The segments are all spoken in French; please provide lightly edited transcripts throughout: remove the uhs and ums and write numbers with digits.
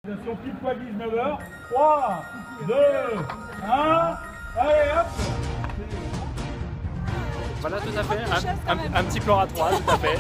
Attention, pile poil 19h. 3, 2, 1. Allez, hop. Voilà, tout à fait. Un petit plan à 3, tout à fait.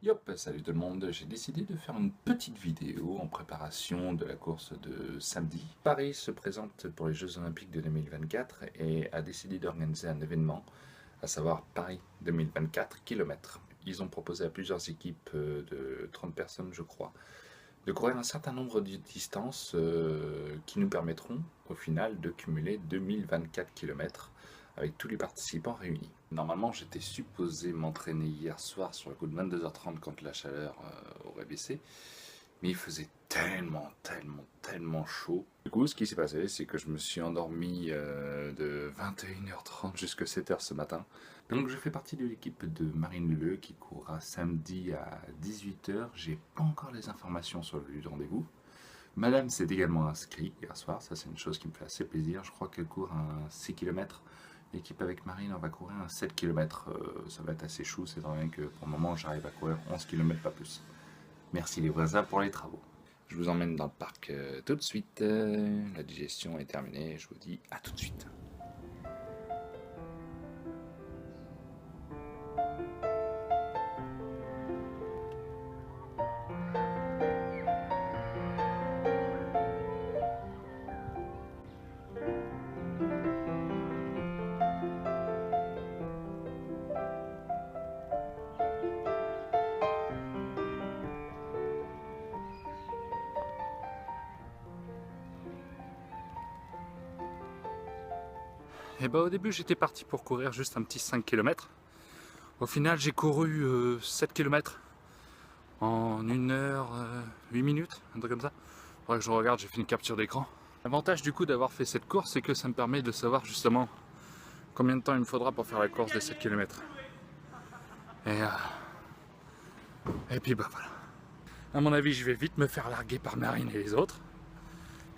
Yop, salut tout le monde, j'ai décidé de faire une petite vidéo en préparation de la course de samedi. Paris se présente pour les Jeux Olympiques de 2024 et a décidé d'organiser un événement, à savoir Paris 2024 km. Ils ont proposé à plusieurs équipes de 30 personnes, je crois, de courir un certain nombre de distances qui nous permettront au final de cumuler 2024 km avec tous les participants réunis. Normalement, j'étais supposé m'entraîner hier soir sur le coup de 22h30 quand la chaleur aurait baissé, mais il faisait tellement chaud. Du coup, ce qui s'est passé, c'est que je me suis endormi de 21h30 jusqu'à 7h ce matin. Donc je fais partie de l'équipe de Marine Leleu qui courra samedi à 18h. J'ai pas encore les informations sur le lieu de rendez-vous. Madame s'est également inscrite hier soir, ça c'est une chose qui me fait assez plaisir. Je crois qu'elle court un 6 km. L'équipe avec Marine, on va courir un 7 km. Ça va être assez chou, c'est vrai que pour le moment j'arrive à courir 11 km, pas plus. Merci les voisins pour les travaux. Je vous emmène dans le parc tout de suite. La digestion est terminée, je vous dis à tout de suite. Et bah au début j'étais parti pour courir juste un petit 5 km. Au final j'ai couru 7 km en 1 heure 8 minutes, un truc comme ça. Faudrait que je regarde, j'ai fait une capture d'écran. L'avantage du coup d'avoir fait cette course, c'est que ça me permet de savoir justement combien de temps il me faudra pour faire la course des 7 km. Et puis bah voilà. À mon avis je vais vite me faire larguer par Marine et les autres.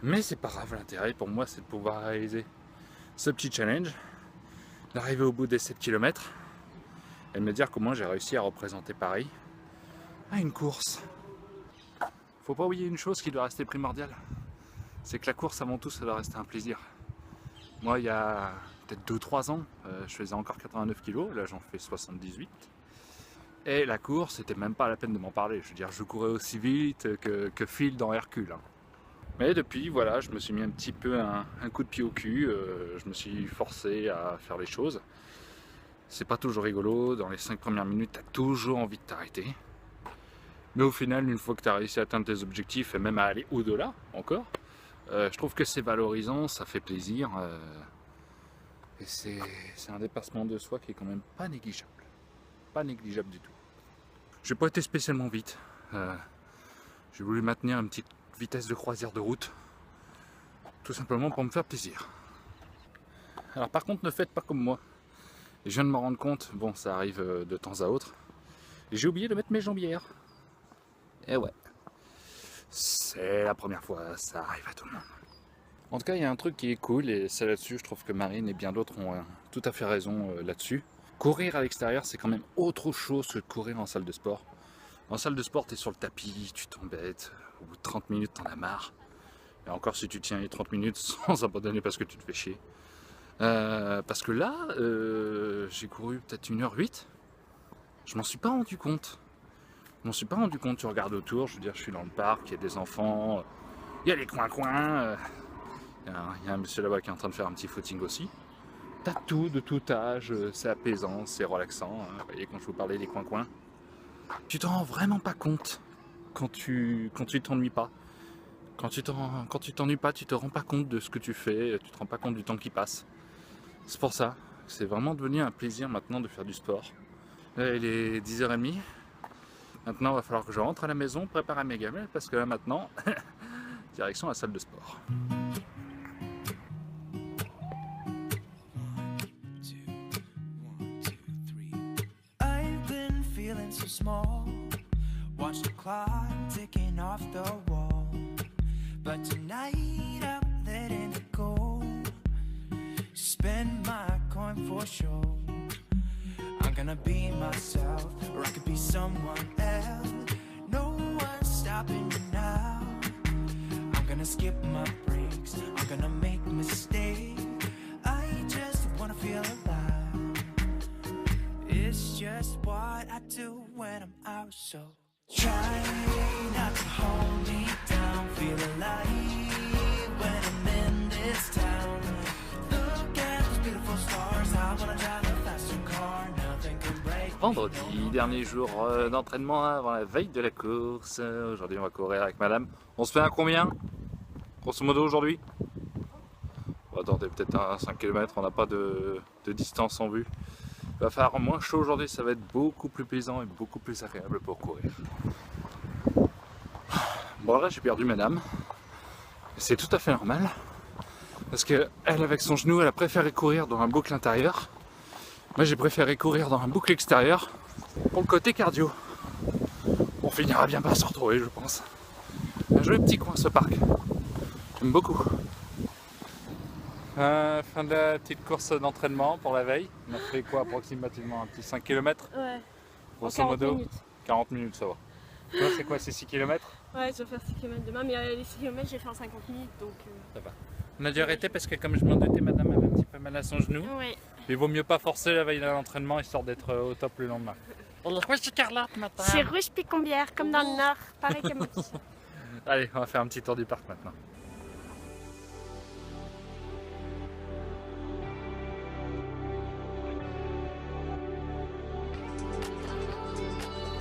Mais c'est pas grave, l'intérêt pour moi c'est de pouvoir réaliser ce petit challenge, d'arriver au bout des 7 km et de me dire comment j'ai réussi à représenter Paris à une course. Faut pas oublier une chose qui doit rester primordiale, c'est que la course avant tout ça doit rester un plaisir. Moi il y a peut-être 2-3 ans, je faisais encore 89 kg, là j'en fais 78. Et la course, c'était même pas la peine de m'en parler, je veux dire je courais aussi vite que Phil dans Hercule. Mais depuis, voilà, je me suis mis un petit peu un coup de pied au cul, je me suis forcé à faire les choses. C'est pas toujours rigolo, dans les 5 premières minutes, tu as toujours envie de t'arrêter. Mais au final, une fois que tu as réussi à atteindre tes objectifs, et même à aller au-delà encore, je trouve que c'est valorisant, ça fait plaisir. Et c'est un dépassement de soi qui est quand même pas négligeable. Pas négligeable du tout. J'ai pas été spécialement vite. J'ai voulu maintenir une petite vitesse de croisière de route, tout simplement pour me faire plaisir. Alors par contre ne faites pas comme moi, et je viens de me rendre compte, bon ça arrive de temps à autre, et j'ai oublié de mettre mes jambières. Et ouais, c'est la première fois, ça arrive à tout le monde. En tout cas il y a un truc qui est cool, et c'est là-dessus, je trouve que Marine et bien d'autres ont tout à fait raison là-dessus. Courir à l'extérieur c'est quand même autre chose que de courir en salle de sport. En salle de sport, tu es sur le tapis, tu t'embêtes, au bout de 30 minutes, t'en as marre. Et encore si tu tiens les 30 minutes sans abandonner parce que tu te fais chier. Parce que là, j'ai couru peut-être 1h08, je m'en suis pas rendu compte. Tu regardes autour, je veux dire, je suis dans le parc, il y a des enfants, il y a les coins-coins, il y a un monsieur là-bas qui est en train de faire un petit footing aussi. T'as tout, de tout âge, c'est apaisant, c'est relaxant. Vous voyez, quand je vous parlais des coins-coins, tu t'en rends vraiment pas compte quand tu t'ennuies pas. Quand tu t'ennuies pas, tu te rends pas compte de ce que tu fais, tu te rends pas compte du temps qui passe. C'est pour ça, c'est vraiment devenu un plaisir maintenant de faire du sport. Là, il est 10h30. Maintenant, il va falloir que je rentre à la maison, préparer mes gamelles, parce que là maintenant, direction la salle de sport. So small, watch the clock ticking off the wall, but tonight I'm letting it go. spend my coin for sure. I'm gonna be myself, or I could be someone else. No one's stopping me now. I'm gonna skip my breaks, I'm gonna make mistakes. I just wanna feel alive. It's just what I do when I'm out, so try not to hold me down. Feel alive when I'm in this town. Look at those beautiful stars. I wanna drive a faster car. Nothing can break. Vendredi, dernier jour d'entraînement avant la veille de la course. Aujourd'hui on va courir avec madame. On se fait un combien? Grosso modo aujourd'hui? On va tenter peut-être un 5 km, on n'a pas de distance en vue. Il va faire moins chaud aujourd'hui, ça va être beaucoup plus plaisant et beaucoup plus agréable pour courir. Bon là j'ai perdu madame. C'est tout à fait normal. Parce qu'elle avec son genou elle a préféré courir dans un boucle intérieur. Moi j'ai préféré courir dans un boucle extérieur pour le côté cardio. On finira bien par se retrouver je pense. Un joli petit coin ce parc. J'aime beaucoup. Fin de la petite course d'entraînement pour la veille. On a fait quoi approximativement? Un petit 5 km? Ouais. Grosso 40 modo minutes. 40 minutes ça va. Toi c'est quoi, c'est 6 km? Ouais, je vais faire 6 km demain, mais les 6 km, j'ai fait en 50 minutes, donc... Ça va. On a dû arrêter parce que comme je m'en doutais, madame avait un petit peu mal à son genou. Ouais. Il vaut mieux pas forcer la veille de l'entraînement histoire d'être au top le lendemain. C'est rouge picombière, comme dans le Nord, pareil comme ici. Allez, on va faire un petit tour du parc maintenant.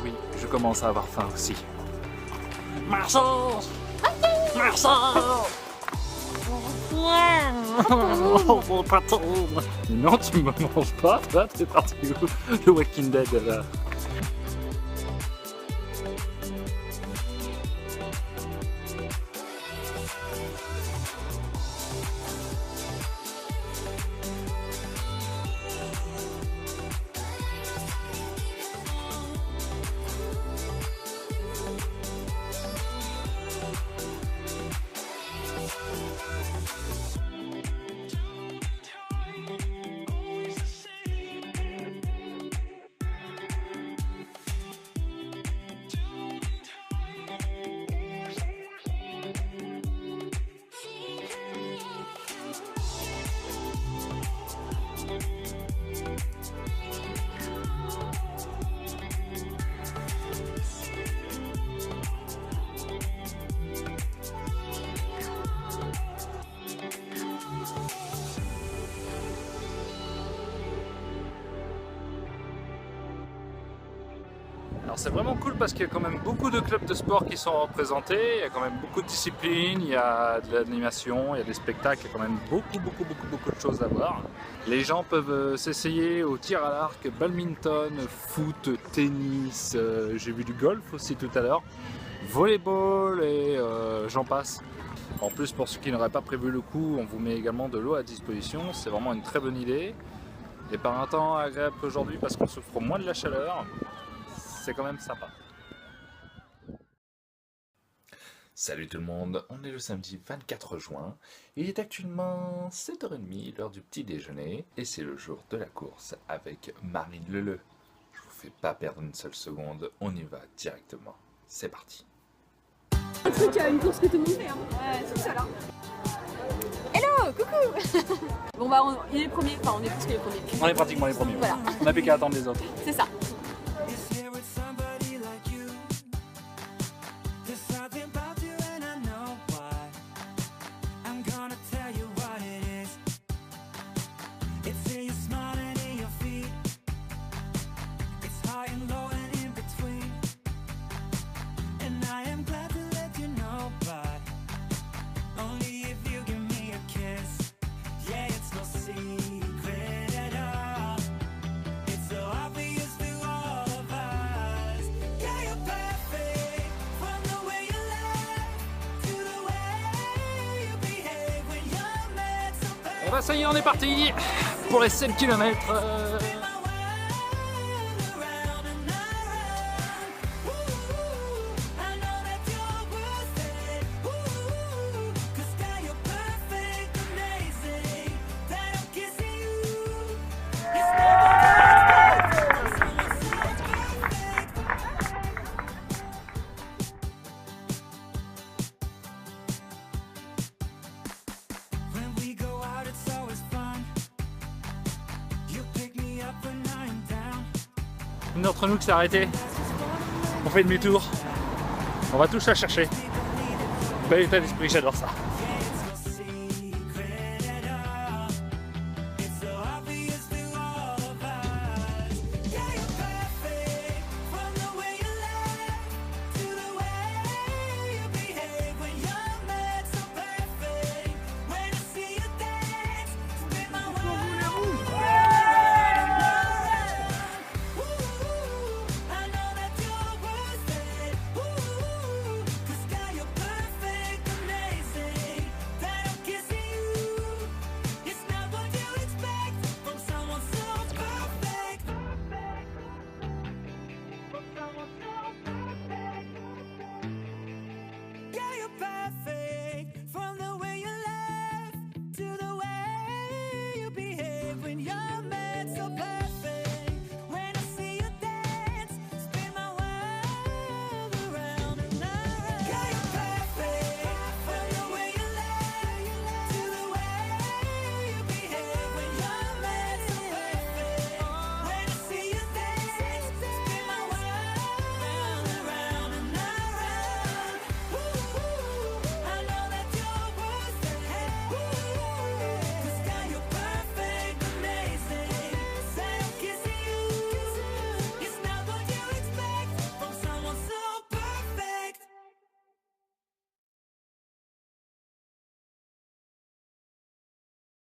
Oui, je commence à avoir faim aussi. Marceau! Marceau! Non, tu me manges pas, toi, t'es parti où? Le Walking Dead là. Alors c'est vraiment cool parce qu'il y a quand même beaucoup de clubs de sport qui sont représentés, il y a quand même beaucoup de disciplines, il y a de l'animation, il y a des spectacles, il y a quand même beaucoup de choses à voir. Les gens peuvent s'essayer au tir à l'arc, badminton, foot, tennis, j'ai vu du golf aussi tout à l'heure, volleyball et j'en passe. En plus pour ceux qui n'auraient pas prévu le coup, on vous met également de l'eau à disposition, c'est vraiment une très bonne idée. Et par un temps agréable aujourd'hui parce qu'on souffre moins de la chaleur. C'est quand même sympa. Salut tout le monde, on est le samedi 24 juin, il est actuellement 7h30, l'heure du petit déjeuner, et c'est le jour de la course avec Marine Leleu. Je vous fais pas perdre une seule seconde, on y va directement. C'est parti. Un truc, une course que tout le monde fait, hein. Ouais, c'est ça là. Hello, coucou. Bon bah il est premier, enfin on est plus que les premiers. On est pratiquement les premiers. Voilà. On n'a plus qu'à attendre les autres. C'est ça. Et bah ça y est, on est parti pour les 7 km. une d'entre nous qui s'est arrêtée. On fait demi-tour. On va tous la chercher. Bel état d'esprit, j'adore ça.